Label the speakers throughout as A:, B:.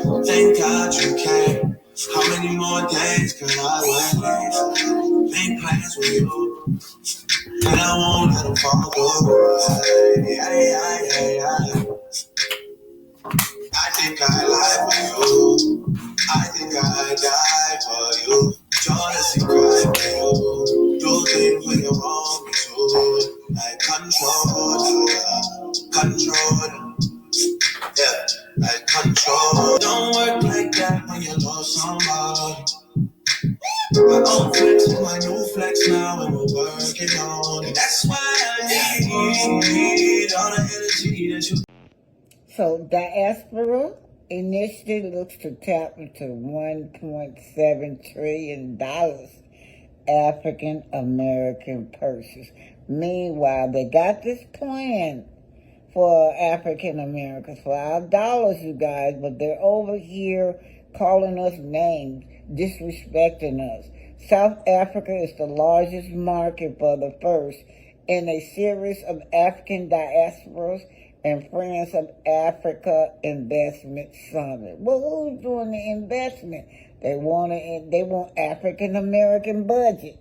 A: Thank God you came. How many more days could I wait? Make plans with you, and I won't let them fall through. I think I lie for you. I think I die for you. Jealousy cry for you. Do things when you want me to. Like control, yeah, like control. Don't work like that when you love somebody. My old flex is my new flex now, and we're working on it. That's why I need all the energy that you. So diaspora initiative looks to tap into $1.7 trillion African American purses. Meanwhile, they got this plan for African Americans, for our dollars, you guys, but they're over here calling us names, disrespecting us. South Africa is the largest market for the first in a series of African diasporas and Friends of Africa Investment Summit. Well, who's doing the investment? They want African American budget.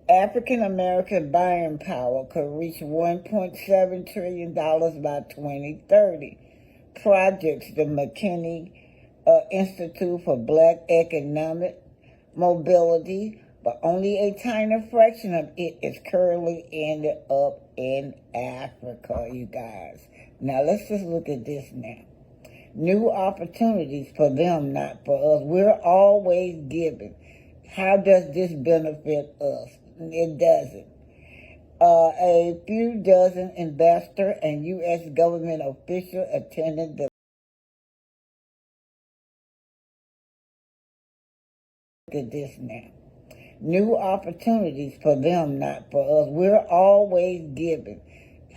A: African American buying power could reach $1.7 trillion by 2030. Projects the McKinney Institute for Black Economic Mobility, but only a tiny fraction of it is currently ended up in Africa, you guys. Now, let's just look at this now. New opportunities for them, not for us. We're always giving. How does this benefit us? It doesn't. A few dozen investor and U.S. government officials attended the. Look at this now. New opportunities for them, not for us. We're always giving.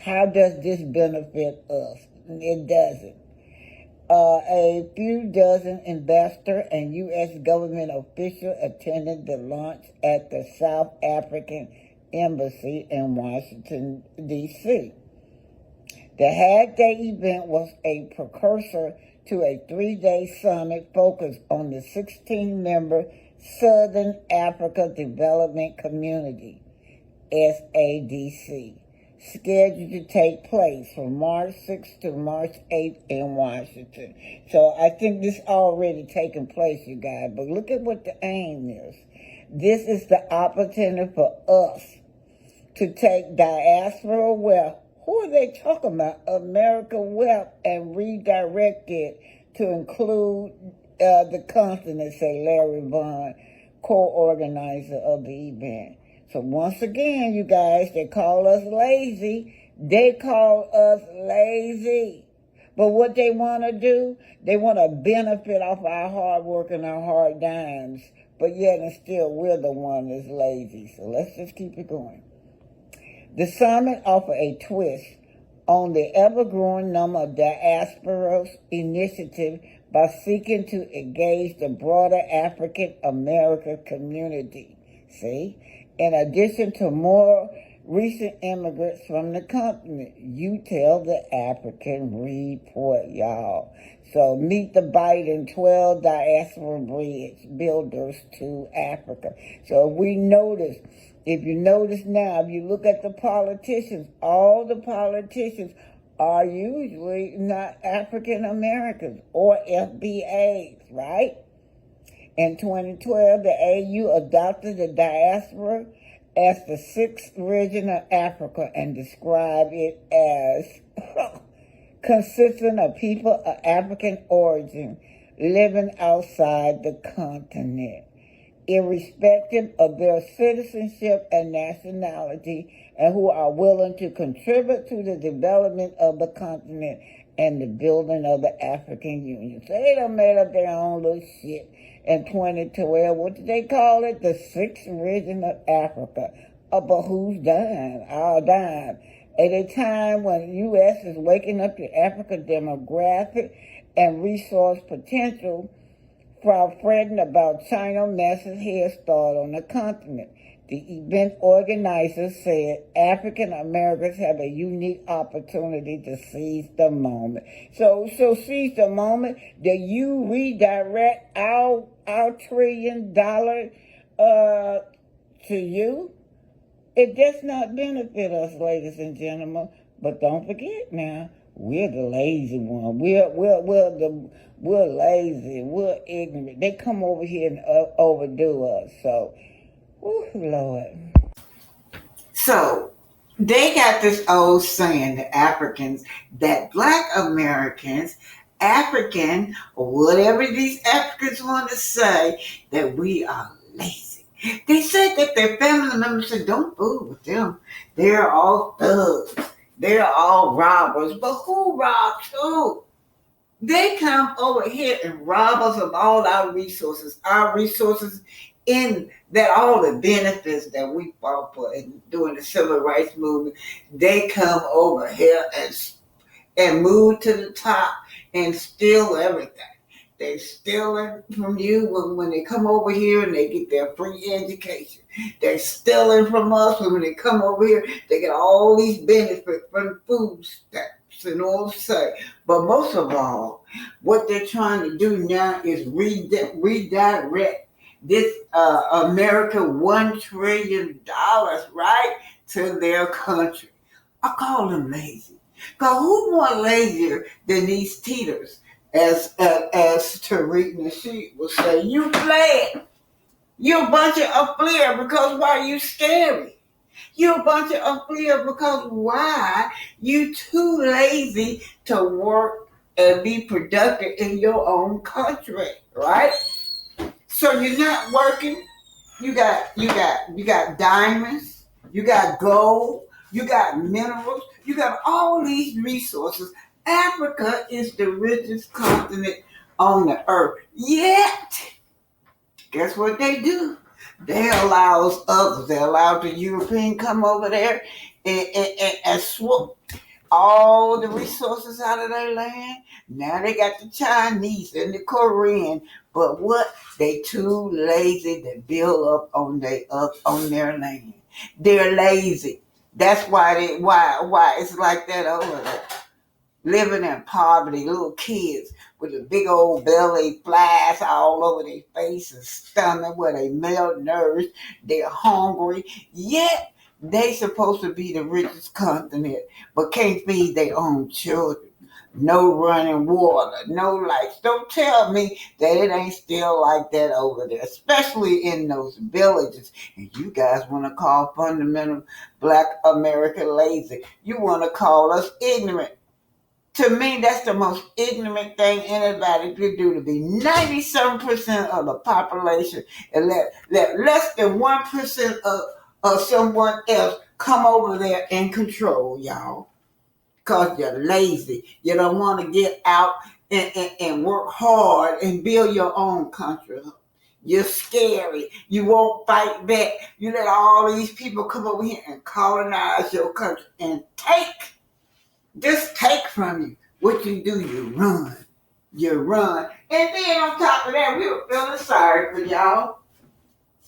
A: How does this benefit us? It doesn't. A few dozen investor and U.S. government officials attended the launch at the South African Embassy in Washington, D.C. The Hague Day event was a precursor to a 3-day summit focused on the 16-member Southern Africa Development Community, SADC, scheduled to take place from March 6th to March 8th in Washington. So I think this already taken place, you guys. But look at what the aim is. This is the opportunity for us to take diaspora wealth. Who are they talking about? American wealth, and redirect it to include the continent, say Larry Vaughn, co-organizer of the event. So once again, you guys, they call us lazy. They call us lazy. But what they want to do, they want to benefit off our hard work and our hard dimes. But yet and still, we're the one that's lazy. So let's just keep it going. The summit offered a twist on the ever-growing number of diaspora initiatives by seeking to engage the broader African American community. See? In addition to more recent immigrants from the continent. You tell the African report, y'all. So meet the Biden 12 diaspora bridge builders to Africa. So if you notice now, if you look at the politicians, all the politicians are usually not African Americans or FBAs, right? In 2012, the AU adopted the diaspora as the sixth region of Africa and described it as consisting of people of African origin living outside the continent, irrespective of their citizenship and nationality, and who are willing to contribute to the development of the continent and the building of the African Union. So they done made up their own little shit in 2012. What did they call it? The sixth region of Africa. But who's dime? Our dime. At a time when the U.S. is waking up the African demographic and resource potential from fretting about China's massive head start on the continent. The event organizer said African Americans have a unique opportunity to seize the moment. So seize the moment that you redirect our $1 trillion to you. It does not benefit us, ladies and gentlemen. But don't forget now, we're the lazy one. We're lazy. We're ignorant. They come over here and overdo us. So, Lord. So they got this old saying, the Africans, that Black Americans, African, or whatever these Africans want to say, that we are lazy. They said that their family members said, don't fool with them. They're all thugs. They're all robbers. But who robs who? They come over here and rob us of all our resources in that all the benefits that we fought for during the civil rights movement. They come over here and move to the top and steal everything. They steal it from you when they come over here and they get their free education. They're stealing from us when they come over here. They get all these benefits from food stamps and all that. But most of all, what they're trying to do now is redirect this America $1 trillion, right, to their country. I call them lazy. Because who more lazier than these teeters? As Tariq Nasheed will say, you fled. You're a bunch of flair because why you scary? You're a bunch of flair because why you too lazy to work and be productive in your own country, right? So you're not working. You got diamonds, you got gold, you got minerals, you got all these resources. Africa is the richest continent on the earth. Yet, guess what they do? They allow others. They allow the European come over there and swoop all the resources out of their land. Now they got the Chinese and the Korean, but what? They too lazy to build up on their land. They're lazy. That's why it's like that over there. Living in poverty, little kids with a big old belly, flies all over their face and stomach where they malnourished, they're hungry, yet they supposed to be the richest continent, but can't feed their own children. No running water, no lights. Don't tell me that it ain't still like that over there, especially in those villages. And you guys want to call fundamental Black America lazy. You want to call us ignorant. To me, that's the most ignorant thing anybody could do, to be 97% of the population and let less than 1% of someone else come over there and control y'all. Because you're lazy. You don't want to get out and work hard and build your own country. You're scary. You won't fight back. You let all these people come over here and colonize your country and just take from you. What you do, you run. You run. And then on top of that, we were feeling sorry for y'all.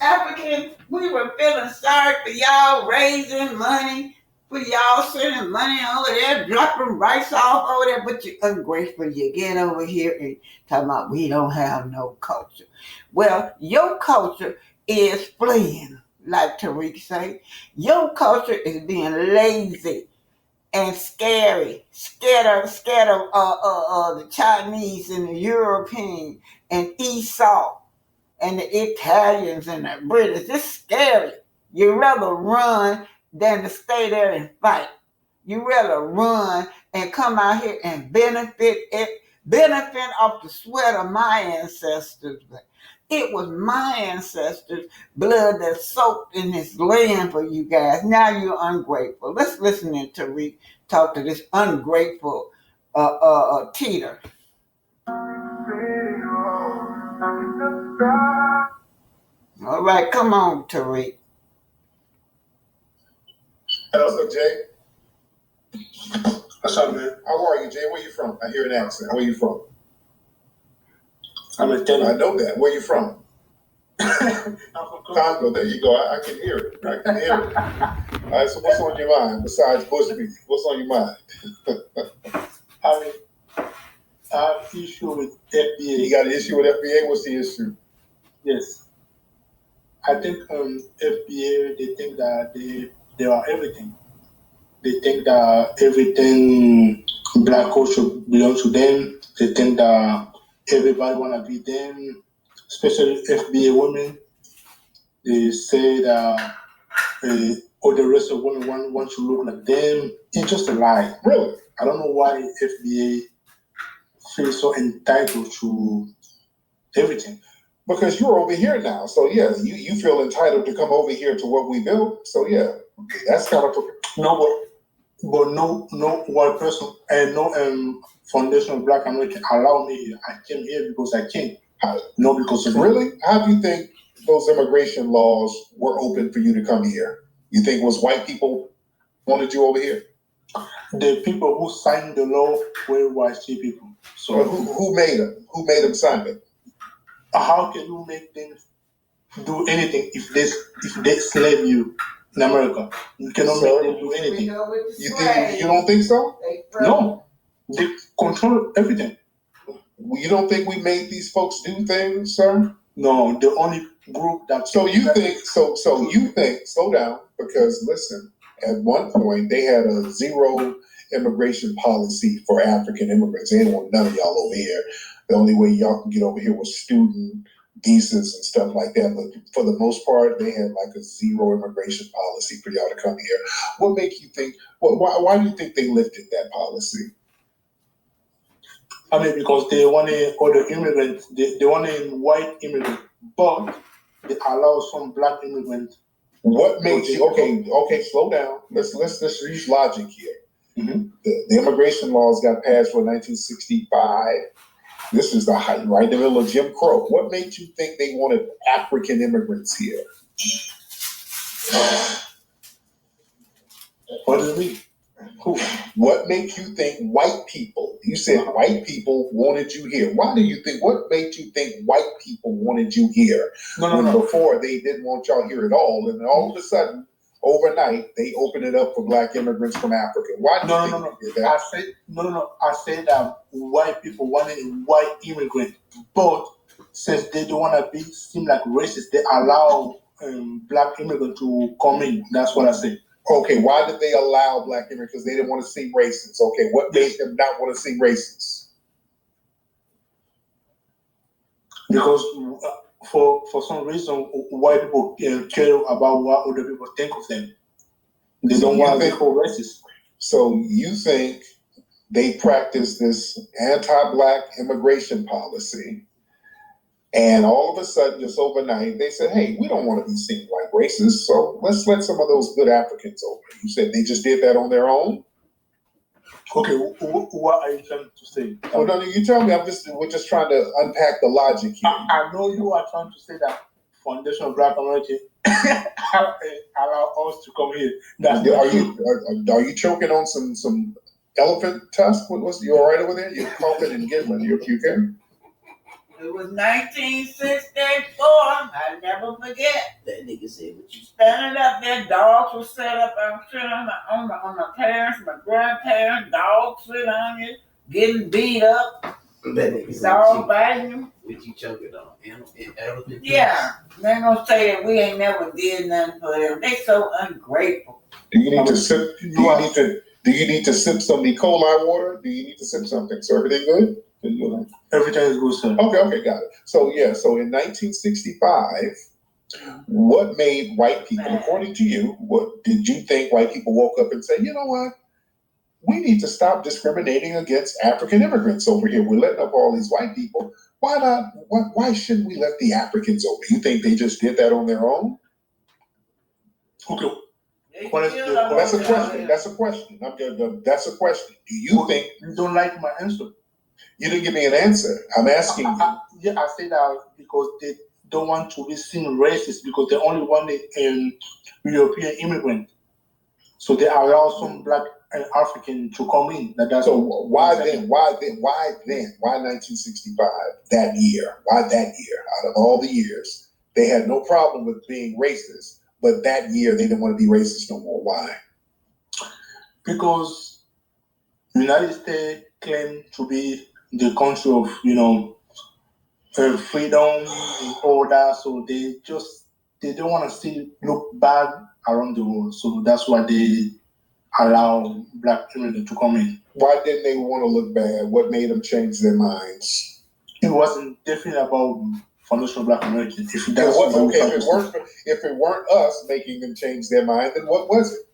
A: Africans, we were feeling sorry for y'all, raising money, for y'all sending money over there, dropping rice off over there, but you're ungrateful. You get over here and talking about we don't have no culture. Well, your culture is fleeing, like Tariq say. Your culture is being lazy and scared of the Chinese and the European and Esau and the Italians and the British. It's scary. You rather run than to stay there and fight. You rather run and come out here and benefit off the sweat of my ancestors. It was my ancestors' blood that soaked in this land for you guys. Now you're ungrateful. Let's listen to Tariq talk to this ungrateful teeter. All right, come on, Tariq.
B: Hey, what's up, Jay? What's up, man? How are you, Jay? Where you from? I hear an accent. Where you from? I'm in Denver. I know that. Where you from? I'm from Congo. There you go. I can hear it. I can hear it. All right, so what's on your mind besides Bush meeting? What's on your mind?
C: I have issue with FBA.
B: You got an issue with FBA? What's the issue?
C: Yes. I think FBA, they think that they are everything. They think that everything black culture belongs to them. They think that everybody wanna be them, especially FBA women. They say that all the rest of women want to look like them. It's just a lie.
B: Really?
C: I don't know why FBA feels so entitled to everything.
B: Because you're over here now. So yeah, you feel entitled to come over here to what we built. So yeah, that's kind of
C: but no one person and no foundation of Black American allow me here. I came here because I came. Not because of
B: really? How do you think those immigration laws were open for you to come here? You think it was white people wanted you over here?
C: The people who signed the law were white people. So
B: well, who made them? Who made them sign it?
C: How can you make them do anything if they slave you in America? You cannot make them do anything.
B: You don't think so?
C: No, they control everything.
B: You don't think we made these folks do things, sir?
C: No, the only group that.
B: So you think? Slow down, because listen. At one point, they had a zero immigration policy for African immigrants. They didn't want none of y'all over here. The only way y'all can get over here was student visas and stuff like that. But for the most part, they had like a zero immigration policy for y'all to come here. What makes you think? Why do you think they lifted that policy?
C: I mean, because they wanted other immigrants. They wanted white immigrants, but they allow some black immigrants.
B: What makes you okay? Slow down. Let's use logic here. Mm-hmm. The immigration laws got passed for 1965. This is the height, right in the middle of Jim Crow. What made you think they wanted African immigrants here?
C: What do you mean?
B: What makes you think white people? You said white people wanted you here. Why do you think? What made you think white people wanted you here? No. Before they didn't want y'all here at all, and all of a sudden, overnight, they opened it up for black immigrants from Africa. Why?
C: No. I said that white people wanted white immigrants, but since they don't want to seem like racist, they allow black immigrants to come in. That's what I said.
B: Okay, why did they allow black immigrants? Because they didn't want to see racists. Okay, what made them not want to see racists?
C: Because for some reason, white people care about what other people think of them. They don't want to be racist.
B: So you think they practice this anti-black immigration policy, and all of a sudden, just overnight, they said, hey, we don't want to be seen like racists, so let's let some of those good Africans over. You said they just did that on their own?
C: Okay, what are you trying to say?
B: Oh, no, you tell me. We're just trying to unpack the logic here.
C: I know you are trying to say that Foundation of Black American allow us to come here.
B: Are you choking on some elephant tusk? You all right over there? You're coughing and giggling. You okay?
A: It was 1964. I never forget. That nigga said, "What you standing up there? Dogs were set up. I'm sitting on my parents, my grandparents. Dogs sit on you, getting beat up. Dog biting you.
D: What you choking on? Elephant?
A: Yeah, they're gonna say that we ain't never did nothing for them. They so ungrateful.
B: Do you need to sip? Do you need to sip some E. coli water? Do you need to sip something? So everything good?
C: Everything is good, sir.
B: Okay, got it. So in 1965, what made white people, according to you, what did you think white people woke up and said, you know what? We need to stop discriminating against African immigrants over here. We're letting up all these white people. Why not? Why shouldn't we let the Africans over? You think they just did that on their own?
C: Okay.
B: That's a question. That's a question. That's a question. Do you think
C: you don't like my answer?
B: You didn't give me an answer. I'm asking you.
C: I say that because they don't want to be seen racist because they only want an European immigrant. So they allow some black and African to come in.
B: So why then? Why 1965? That year? Why that year? Out of all the years, They had no problem with being racist, but that year they didn't want to be racist no more. Why?
C: Because United States claim to be the country of freedom and all that, so they don't want to see look bad around the world. So that's why they allow black immigrants to come in.
B: Why didn't they want to look bad? What made them change their minds?
C: It wasn't definitely about foundational black Americans. If
B: it weren't us making them change their mind, then what was it?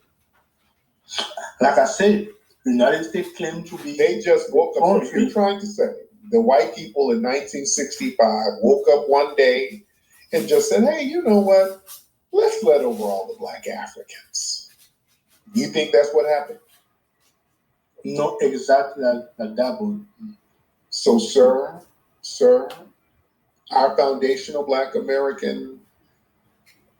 C: Like I said, the United States claimed to be.
B: They just woke up. So you're trying to say the white people in 1965 woke up one day and just said, "Hey, you know what? Let's let over all the black Africans." You think that's what happened?
C: Not exactly like that, but
B: so, sir, our foundational black American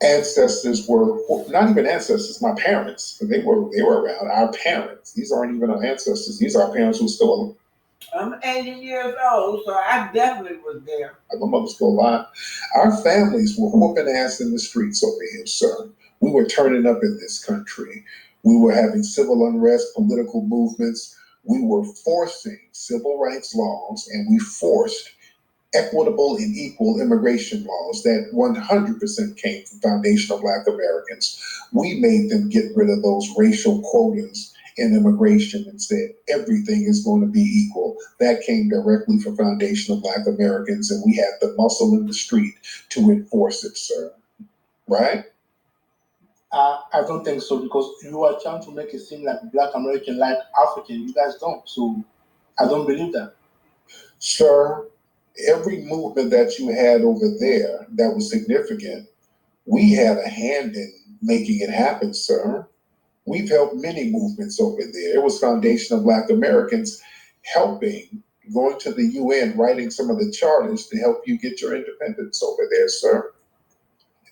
B: ancestors were not even ancestors, my parents, they were around. Our parents, these aren't even our ancestors, these are our parents who still alive.
A: I'm 80 years old, so I definitely was there.
B: My mother's still alive. Our families were whooping ass in the streets over here, sir. We were turning up in this country. We were having civil unrest, political movements. We were forcing civil rights laws, and we forced equitable and equal immigration laws that 100% came from foundational black Americans. We made them get rid of those racial quotas in immigration and said everything is going to be equal. That came directly from foundational black Americans, and we had the muscle in the street to enforce it, sir. Right?
C: I don't think so, because you are trying to make it seem like black American like African. You guys don't. So I don't believe that.
B: Sir, every movement that you had over there that was significant, we had a hand in making it happen, sir. We've helped many movements over there. It was foundational black Americans helping, going to the UN, writing some of the charters to help you get your independence over there, sir.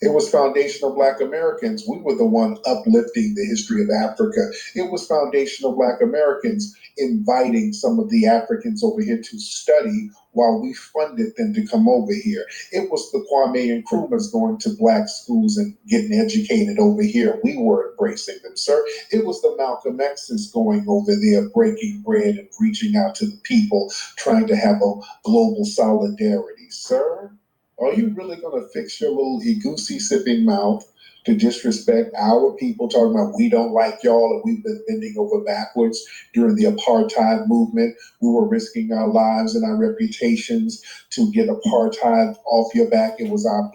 B: It was foundational black Americans. We were the one uplifting the history of Africa. It was foundational black Americans inviting some of the Africans over here to study while we funded them to come over here. It was the Kwame Nkrumahs going to black schools and getting educated over here. We were embracing them, sir. It was the Malcolm X's going over there, breaking bread and reaching out to the people, trying to have a global solidarity, sir. Are you really going to fix your little goosey sipping mouth to disrespect our people, talking about we don't like y'all and we've been bending over backwards during the apartheid movement? We were risking our lives and our reputations to get apartheid off your back. It was our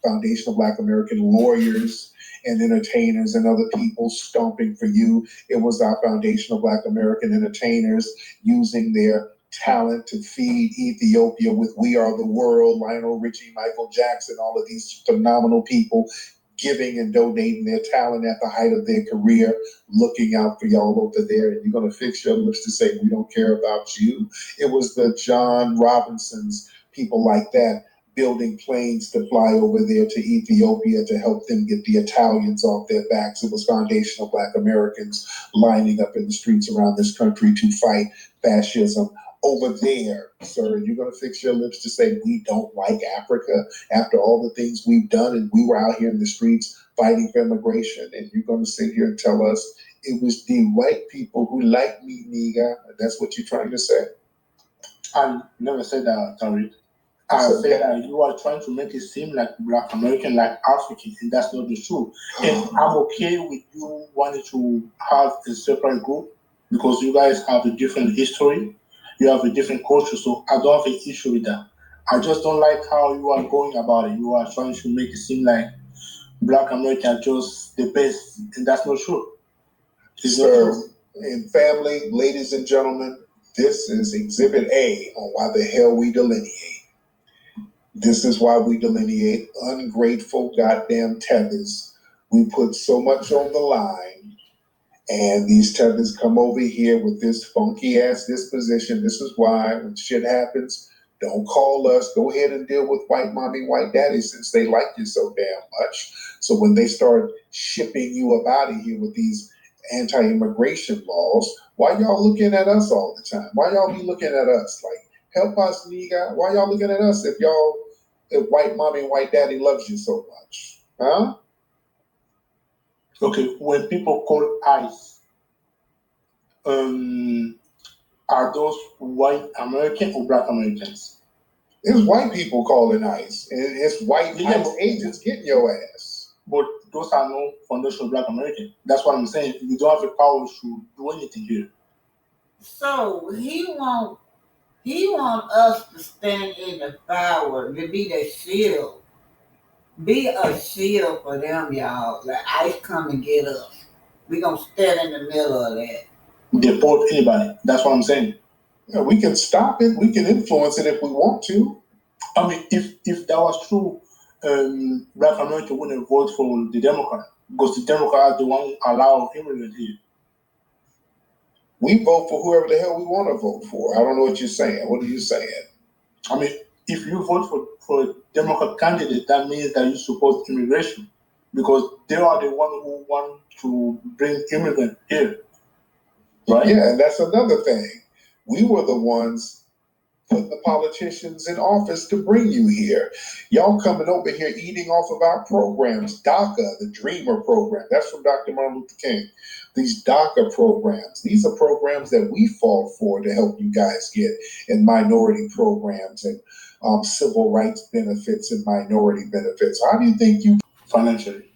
B: foundational black American lawyers and entertainers and other people stomping for you. It was our foundational black American entertainers using their talent to feed Ethiopia with We Are the World, Lionel Richie, Michael Jackson, all of these phenomenal people giving and donating their talent at the height of their career, looking out for y'all over there. And you're going to fix your lips to say, we don't care about you. It was the John Robinsons, people like that, building planes to fly over there to Ethiopia to help them get the Italians off their backs. It was foundational black Americans lining up in the streets around this country to fight fascism over there, sir. You're going to fix your lips to say we don't like Africa after all the things we've done, and we were out here in the streets fighting for immigration, and you're going to sit here and tell us it was the white people who like me, nigga. That's what you're trying to say?
C: I never said that, Tariq. I said that you are trying to make it seem like black American, like African, and that's not the truth. And I'm okay with you wanting to have a separate group because you guys have a different history. You have a different culture, so I don't have an issue with that. I just don't like how you are going about it. You are trying to make it seem like black America are just the best, and that's not true. It's not true.
B: And family, ladies and gentlemen, this is Exhibit A on why the hell we delineate. This is why we delineate ungrateful goddamn tethers. We put so much on the line. And these tethers come over here with this funky ass disposition. This is why when shit happens, don't call us. Go ahead and deal with white mommy, white daddy, since they like you so damn much. So when they start shipping you up out of here with these anti-immigration laws, why y'all looking at us all the time? Why y'all be looking at us like, help us, nigga? Why y'all looking at us if y'all if white mommy and white daddy loves you so much? Huh?
C: Okay, when people call ICE, are those white American or black Americans?
B: It's white people calling ICE, and it's white ICE agents getting your ass.
C: But those are no foundational black American. That's what I'm saying. You don't have the power to do anything here.
A: So he want us to stand in the power, to be the shield. Be a shield for them, y'all. Like ICE come and get us. We gonna stand in the middle of that.
C: Deport anybody. That's what I'm saying.
B: Yeah, we can stop it. We can influence it if we want to.
C: I mean, if that was true, black America wouldn't vote for the Democrat because the Democrat are the one who allow immigrants here.
B: We vote for whoever the hell we want to vote for. I don't know what you're saying. What are you saying?
C: I mean, if you vote for a Democrat candidate, that means that you support immigration because they are the one who want to bring immigrants here. Right?
B: Yeah, and that's another thing. We were the ones putting the politicians in office to bring you here. Y'all coming over here eating off of our programs. DACA, the Dreamer program, that's from Dr. Martin Luther King. These DACA programs, these are programs that we fought for to help you guys get in minority programs and civil rights benefits and minority benefits. How do you think you
C: Financially.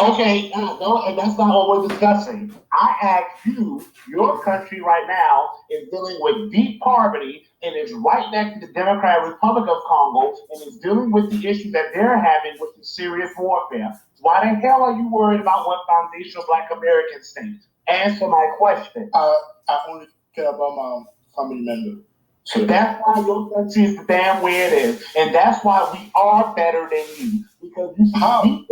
E: Okay, no, and that's not what we're discussing. I asked you, your country right now is dealing with deep poverty and is right next to the Democratic Republic of Congo and is dealing with the issues that they're having, which is serious warfare. Why the hell are you worried about what foundational Black Americans think? Answer my question.
C: I only care about my family member.
E: So that's why your country is the damn way it is. And that's why we are better than you. Because you see,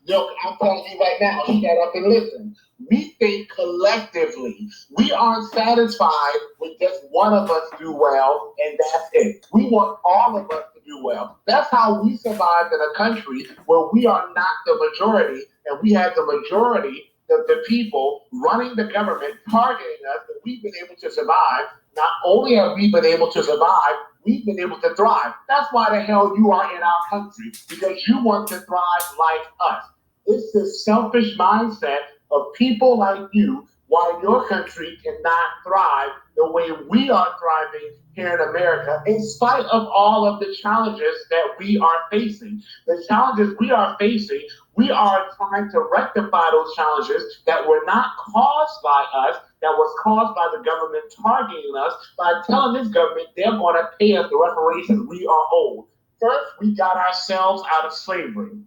E: look, I'm telling you right now, shut up and listen. We think collectively. We aren't satisfied with just one of us do well, and that's it. We want all of us to do well. That's how we survived in a country where we are not the majority, and we have the majority, the people running the government, targeting us, and we've been able to survive. Not only have we been able to survive, we've been able to thrive. That's why the hell you are in our country, because you want to thrive like us. It's this selfish mindset of people like you, why your country cannot thrive the way we are thriving here in America, in spite of all of the challenges that we are facing. The challenges we are facing, we are trying to rectify those challenges that were not caused by us, that was caused by the government targeting us by telling this government they're going to pay us the reparations we are owed. First, we got ourselves out of slavery.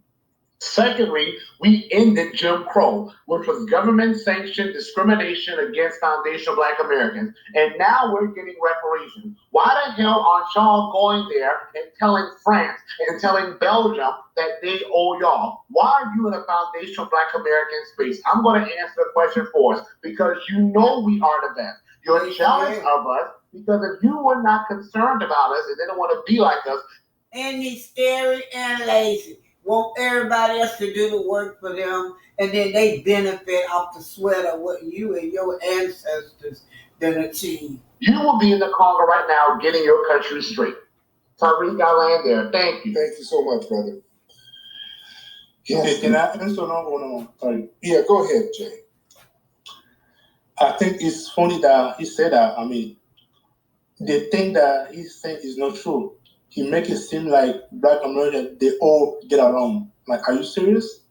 E: Secondly, we ended Jim Crow, which was government-sanctioned discrimination against foundational Black Americans. And now we're getting reparations. Why the hell aren't y'all going there and telling France and telling Belgium that they owe y'all? Why are you in a foundational Black American space? I'm going to answer the question for us, because you know we are the best. You're jealous of us, because if you were not concerned about us and didn't want to be like us,
A: and he's scary and lazy. Want everybody else to do the work for them, and then they benefit off the sweat of what you and your ancestors done achieved.
E: You will be in the Congo right now getting your country straight. Tariq, I land there. Thank you.
B: Thank you so much, brother.
C: Yes. Can I answer? No. Sorry.
B: Yeah, go ahead, Jay.
C: I think it's funny that he said that. I mean, the thing that he's saying is not true. He make it seem like Black Americans, they all get along. Like, are you serious?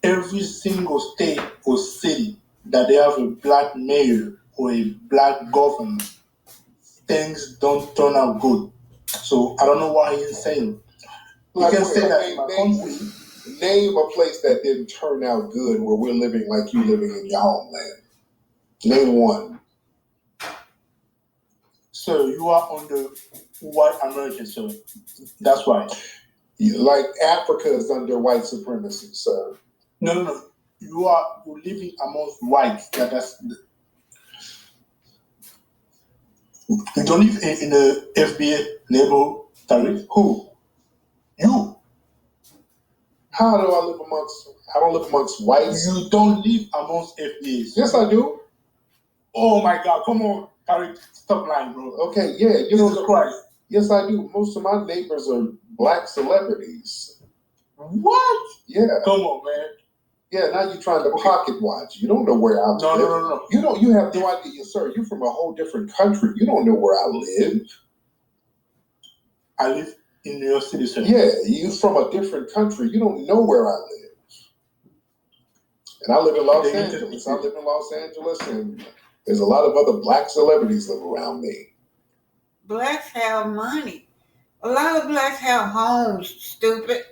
C: Every single state or city that they have a Black mayor or a Black governor, things don't turn out good. So I don't know why he's saying. You can say that in my country.
B: Name a place that didn't turn out good where we're living like you living in your homeland. Name one.
C: So you are on the white American, so that's why.
B: Like Africa is under white supremacy, so.
C: No. You're living amongst whites. You don't live in a FBA neighborhood, Tariq.
B: Who?
C: You.
B: How do I live I don't live amongst whites.
C: You don't live amongst FBAs.
B: Yes, I do.
C: Oh my God, come on, Tariq, stop lying, bro.
B: Okay, yeah,
C: Jesus Christ.
B: Yes, I do. Most of my neighbors are black celebrities.
C: What?
B: Yeah.
C: Come on, man.
B: Yeah, now you're trying to pocket watch. You don't know where I live.
C: No.
B: You have no idea. Yes, sir, you're from a whole different country. You don't know where I live.
C: I live in New York City, sir.
B: Yeah, you're from a different country. You don't know where I live. And I live in Los Angeles. I live in Los Angeles, and there's a lot of other black celebrities live around me.
A: Blacks have money. A lot of blacks have homes, stupid.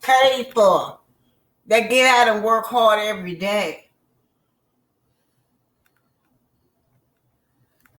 A: Paid for. They get out and work hard every day.